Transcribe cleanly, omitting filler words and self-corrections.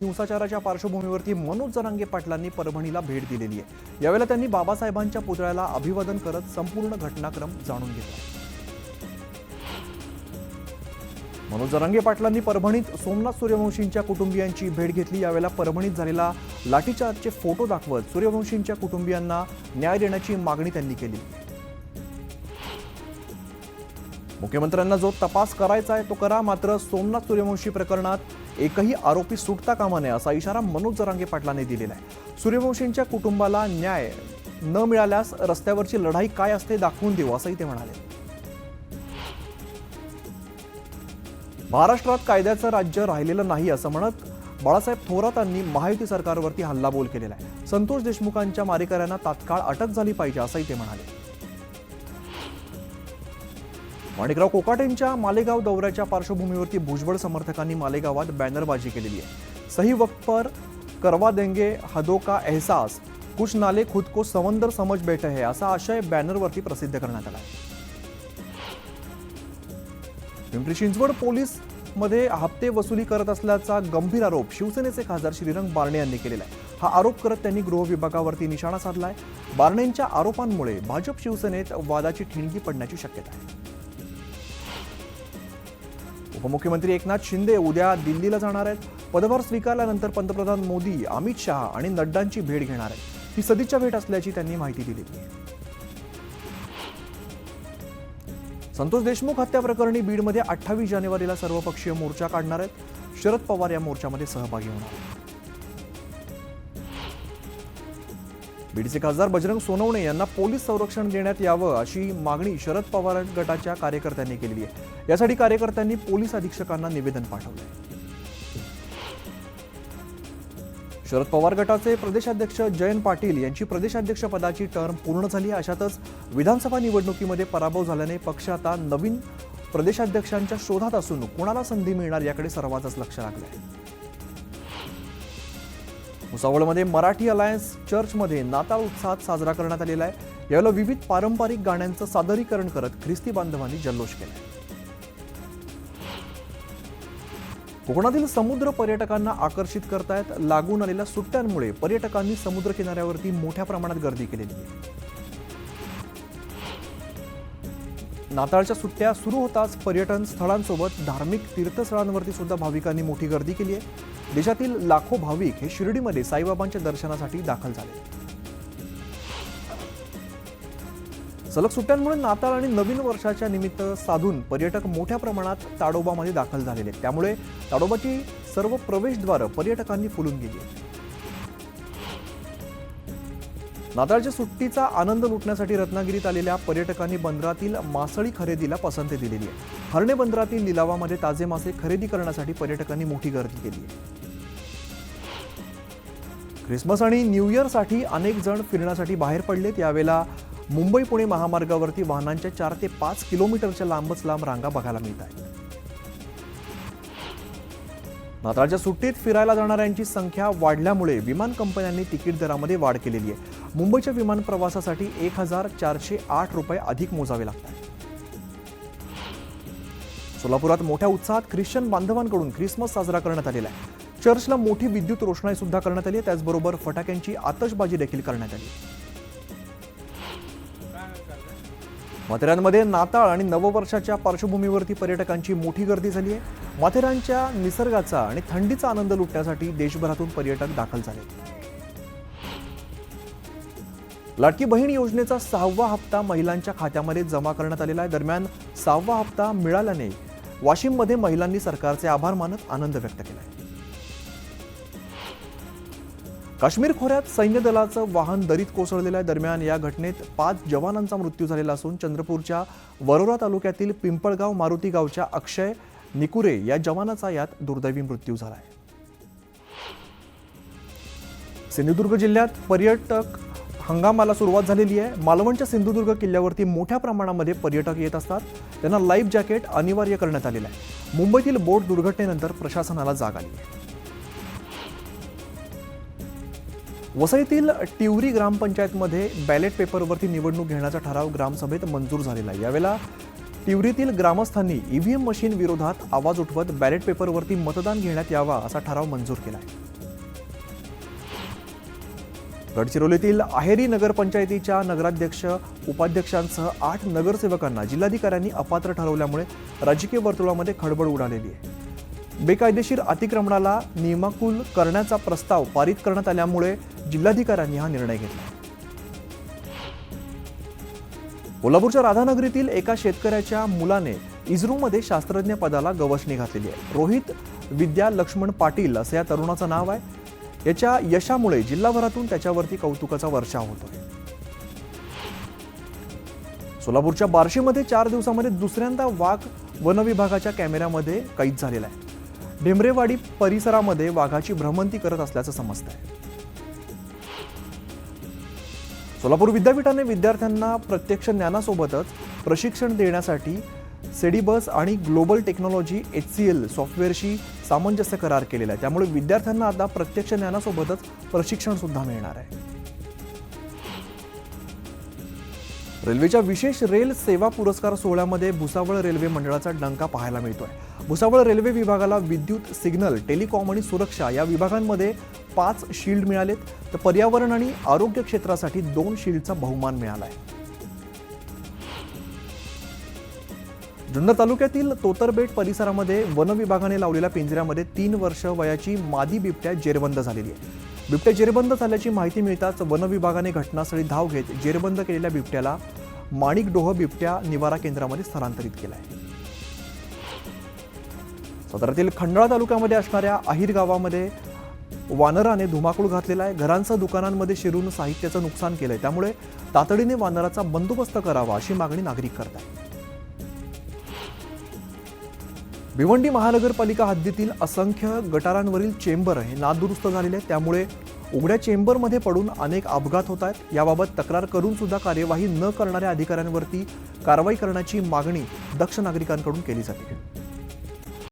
हिंसाचाराच्या पार्श्वभूमीवरती मनोज जरांगे पाटलांनी परभणीला भेट दिलेली आहे। यावेळेला त्यांनी बाबासाहेबांच्या पुतळ्याला अभिवादन करत संपूर्ण घटनाक्रम जाणून घेतला। मनोज जरांगे पाटलांनी परभणीत सोमनाथ सूर्यवंशींच्या कुटुंबियांची भेट घेतली। यावेळेला परभणीत झालेला लाठीचार्जचे फोटो दाखवत सूर्यवंशींच्या कुटुंबियांना न्याय देण्याची मागणी त्यांनी केली। मुख्यमंत्र्यांना जो तपास करायचा आहे तो करा, मात्र सोमनाथ सूर्यवंशी प्रकरणात एकही आरोपी सुटता कामा नये असा इशारा मनोज जरांगे पाटलांनी दिलेला आहे। सूर्यवंशींच्या कुटुंबाला न्याय न मिळाल्यास रस्त्यावरची लढाई काय असते दाखवून देऊ असंही ते म्हणाले। महाराष्ट्रात कायद्याचं राज्य राहिलेलं नाही असं म्हणत बाळासाहेब थोरातांनी महायुती सरकारवरती हल्लाबोल केलेला आहे। संतोष देशमुखांच्या मारेकऱ्यांना तात्काळ अटक झाली पाहिजे असंही ते म्हणाले। माणिकराव कोकाटेंच्या मालेगाव दौऱ्याच्या पार्श्वभूमीवरती भुजबळ समर्थकांनी मालेगावात बॅनरबाजी केलेली आहे। सही वक्त पर करवा देंगे हदों का एहसास, कुछ नाले खुद को समंदर समझ बैठे हैं असा आशय बॅनरवरती प्रसिद्ध करण्यात आला आहे। पिंपरी चिंचवड पोलीस मध्ये हप्ते वसुली करत असल्याचा गंभीर आरोप शिवसेनेचे खासदार श्रीरंग बारणे यांनी केलेला आहे। हा आरोप करत त्यांनी गृह विभागावरती निशाणा साधलाय। बारणेंच्या आरोपांमुळे भाजप शिवसेनेत वादाची ठिणगी पडण्याची शक्यता आहे। उपमुख्यमंत्री एकनाथ शिंदे उद्या दिल्लीला जाणार आहेत। पदभार स्वीकारल्यानंतर पंतप्रधान मोदी अमित शहा आणि नड्डांची भेट घेणार आहेत। ही सदिच्छा भेट असल्याची त्यांनी माहिती दिली आहे। संतोष देशमुख हत्या प्रकरणी बीडमध्ये 28 जानेवारीला सर्वपक्षीय मोर्चा काढणार आहेत। शरद पवार या मोर्चामध्ये सहभागी होणार आहेत। बीडचे खासदार बजरंग सोनवणे यांना पोलीस संरक्षण देण्यात यावं अशी मागणी शरद पवार गटाच्या कार्यकर्त्यांनी केली आहे। यासाठी कार्यकर्त्यांनी पोलीस अधीक्षकांना निवेदन पाठवले। शरद पवार गटाचे प्रदेशाध्यक्ष जयंत पाटील यांची प्रदेशाध्यक्ष पदाची टर्म पूर्ण झाली। अशातच विधानसभा निवडणुकीमध्ये पराभव झाल्याने पक्ष आता नवीन प्रदेशाध्यक्षांच्या शोधात असून कोणाला संधी मिळणार याकडे सर्वांचंच लक्ष लागलं आहे। भुसावळमध्ये मराठी अलायन्स चर्चमध्ये नाताळ उत्साहात साजरा करण्यात आलेला आहे। यावेळेला विविध पारंपरिक गाण्यांचं सादरीकरण करत ख्रिस्ती बांधवांनी जल्लोष केला। कोकणातील समुद्र पर्यटकांना आकर्षित करतायत। लागून आलेल्या सुट्ट्यांमुळे पर्यटकांनी समुद्र किनाऱ्यावरती मोठ्या प्रमाणात गर्दी केलेली आहे। नाताळच्या सुट्ट्या सुरू होताच पर्यटन स्थळांसोबत धार्मिक तीर्थस्थळांवरती सुद्धा भाविकांनी मोठी गर्दी केली आहे। देशातील लाखो भाविक हे शिर्डीमध्ये साईबाबांच्या दर्शनासाठी दाखल झाले। सलग सुट्ट्यांमुळे नाताळ आणि नवीन वर्षाच्या निमित्त साधून पर्यटक मोठ्या प्रमाणात ताडोबामध्ये दाखल झालेले आहेत। त्यामुळे ताडोबाची सर्व प्रवेशद्वारं पर्यटकांनी फुलून गेली आहेत। नाताळच्या सुट्टीचा आनंद लुटण्यासाठी रत्नागिरीत आलेल्या पर्यटकांनी बंदरातील मासळी खरेदीला पसंती दिलेली आहे। हर्णे बंदरातील लिलावामध्ये ताजे मासे खरेदी करण्यासाठी पर्यटकांनी मोठी गर्दी केली आहे। ख्रिसमस आणि न्यू इयरसाठी अनेक जण फिरण्यासाठी बाहेर पडलेत। यावेळेला मुंबई पुणे महामार्गावरती वाहनांच्या 4 ते 5 किलोमीटरच्या लांबच लांब रांगा बघायला मिळत आहेत। नाताळच्या सुट्टीत फिरायला जाणाऱ्यांची संख्या वाढल्यामुळे विमान कंपन्यांनी तिकीट दरामध्ये वाढ केलेली आहे। मुंबईच्या विमान प्रवासासाठी 1408 रुपये अधिक मोजावे लागतात। सोलापुरात मोठ्या उत्साहात ख्रिश्चन बांधवांकडून ख्रिसमस साजरा करण्यात आलेला आहे। चर्चला मोठी विद्युत रोषणाई सुद्धा करण्यात आली आहे। त्याचबरोबर फटाक्यांची आतषबाजी देखील करण्यात आली। माथेरानमध्ये नाताळ आणि नववर्षाच्या पार्श्वभूमीवरती पर्यटकांची मोठी गर्दी झाली आहे। माथेरानच्या निसर्गाचा आणि थंडीचा आनंद लुटण्यासाठी देशभरातून पर्यटक दाखल झाले। लाडकी बहीण योजनेचा 6वा हप्ता महिलांच्या खात्यामध्ये जमा करण्यात आलेला आहे। दरम्यान 6वा हप्ता मिळाल्याने वाशिममध्ये महिलांनी सरकारचे आभार मानत आनंद व्यक्त केला आहे। काश्मीर खोऱ्यात सैन्य दलाचं वाहन दरीत कोसळलेलं आहे। दरम्यान या घटनेत 5 जवानांचा मृत्यू झालेला असून चंद्रपूरच्या वरोरा तालुक्यातील पिंपळगाव मारुती गावच्या अक्षय निकुरे या जवानाचा यात दुर्दैवी मृत्यू झाला आहे। सिंधुदुर्ग जिल्ह्यात पर्यटक हंगामाला सुरुवात झालेली आहे। मालवणच्या सिंधुदुर्ग किल्ल्यावरती मोठ्या प्रमाणामध्ये पर्यटक येत असतात। त्यांना लाईफ जॅकेट अनिवार्य करण्यात आलेलं आहे। मुंबईतील बोट दुर्घटनेनंतर प्रशासनाला जाग आली आहे। वसईतील टिवरी ग्रामपंचायतमध्ये बॅलेट पेपरवरती निवडणूक घेण्याचा ठराव ग्रामसभेत मंजूर झालेला आहे। यावेळेला तिवरीतील ग्रामस्थांनी ईव्हीएम मशीन विरोधात आवाज उठवत बॅलेट पेपरवरती मतदान घेण्यात यावा असा ठराव मंजूर केला आहे। गडचिरोलीतील आहेरी नगरपंचायतीच्या नगराध्यक्ष उपाध्यक्षांसह 8 नगरसेवकांना जिल्हाधिकाऱ्यांनी अपात्र ठरवल्यामुळे राजकीय वर्तुळामध्ये खळबळ उडालेली आहे। बेकायदेशीर अतिक्रमणाला नियमाकुल करण्याचा प्रस्ताव पारित करण्यात आल्यामुळे जिल्हाधिकाऱ्यांनी हा निर्णय घेतला। कोल्हापूरच्या राधानगरीतील एका शेतकऱ्याच्या मुलाने इस्रोमध्ये शास्त्रज्ञ पदाला गवसणी घातलेली आहे। रोहित विद्या लक्ष्मण पाटील असं या तरुणाचं नाव आहे। याच्या यशामुळे जिल्हाभरातून त्याच्यावरती कौतुकाचा वर्षाव होतोय। सोलापूरच्या बार्शीमध्ये 4 दिवसांमध्ये दुसऱ्यांदा वाघ वनविभागाच्या कॅमेऱ्यामध्ये कैद झालेला आहे। ढेमरेवाडी परिसरामध्ये वाघाची भ्रमंती करत असल्याचं समजतंय। सोलापूर विद्यापीठाने विद्यार्थ्यांना प्रत्यक्ष ज्ञानासोबतच प्रशिक्षण देण्यासाठी सेडिबस आणि ग्लोबल टेक्नॉलॉजी HCL सॉफ्टवेअरशी सामंजस्य करार केलेला आहे। त्यामुळे विद्यार्थ्यांना आता प्रत्यक्ष ज्ञानासोबतच प्रशिक्षण सुद्धा मिळणार आहे। रेल्वेच्या विशेष रेल सेवा पुरस्कार सोहळ्यामध्ये भुसावळ रेल्वे मंडळाचा डंका पाहायला मिळतोय। भुसावळ रेल्वे विभागाला विद्युत, सिग्नल, टेलिकॉम आणि सुरक्षा या विभागांमध्ये 5 शील्ड मिळालेत, तर पर्यावरण आणि आरोग्य क्षेत्रासाठी 2 शील्डचा बहुमान मिळाला आहे। जुन्नर तालुक्यातील तोतरबेट परिसरामध्ये वन विभागाने लावलेल्या पिंजऱ्यामध्ये 3 वर्ष वयाची मादी बिबट्या जेरबंद झालेली आहे। बिबट्या जेरबंद झाल्याची माहिती मिळताच वन विभागाने घटनास्थळी धाव घेत जेरबंद केलेल्या बिबट्याला माणिकडोह बिबट्या निवारा केंद्रामध्ये स्थलांतरित केलं आहे। साताऱ्यातील खंडाळा तालुक्यामध्ये असणाऱ्या अहिर गावामध्ये वानराने धुमाकूळ घातलेला आहे। घरांसह दुकानांमध्ये शिरून साहित्याचं नुकसान केलंय। त्यामुळे तातडीने वानराचा बंदोबस्त करावा अशी मागणी नागरिक करतात। भिवंडी महानगरपालिका हद्दीतील असंख्य गटारांवरील चेंबर हे नादुरुस्त झालेले आहेत। त्यामुळे उघड्या चेंबरमध्ये पडून अनेक अपघात होत आहेत। याबाबत तक्रार करून सुद्धा कार्यवाही न करणाऱ्या अधिकाऱ्यांवरती कारवाई करण्याची मागणी दक्ष नागरिकांकडून केली जाते।